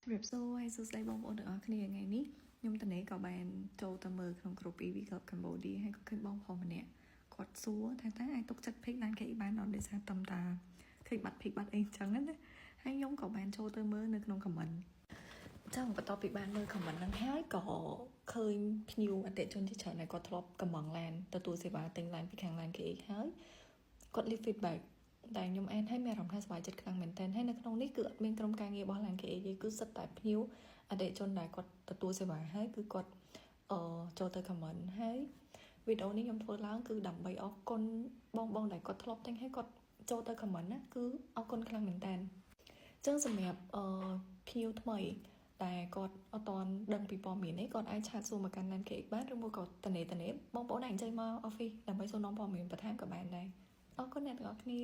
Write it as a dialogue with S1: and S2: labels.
S1: Rệp xô hay xô xây bông ổn được ở cái ngày ní nhưng ta nế có bàn châu ta mơ không group ý vì gặp Cambodia hay có cái bông hồn mà nè quạt xúa tháng ai tốt chất phích lan cái bán nó để sang tầm ta khi bắt phích bắt anh chẳng đấy hay giống có bàn châu ta mơ nơi không comment chắc một cái topic ban mơ comment năng hái có khơi nhiều anh để cho chị trở này có top comment lan ta tôi sẽ bảo tình lan phích hàng lan cái hái có leave feedback តែខ្ញុំអានហើយមានអារម្មណ៍ថាសប្បាយចិត្តខ្លាំងមែនទែនហើយនៅក្នុងនេះគឺអត់មានក្រុមការងាររបស់ឡានគេអីគឺសិតតែភ្ញៀវអតិថិជនដែលគាត់ទទួលសេវាហើយគឺគាត់ចូលទៅ comment ហើយវីដេអូនេះខ្ញុំធ្វើឡើងគឺដើម្បីអរគុណបងដែលគាត់ធ្លាប់ទិញហើយគាត់ចូលទៅ comment ណាគឺអរគុណខ្លាំងមែនទែនអញ្ចឹងសម្រាប់ភ្ញៀវថ្មីតែគាត់អត់ទាន់ដឹងពីព័ត៌មាននេះគាត់អាចឆាតសួរមកកាន់ឡានគេបានឬមួយក៏តនេបងប្អូនអាចចេញមក office ដើម្បីសួរនាំព័ត៌មានបន្ថែមក៏បានដែរអរគុណអ្នកទាំងអស់គ្នា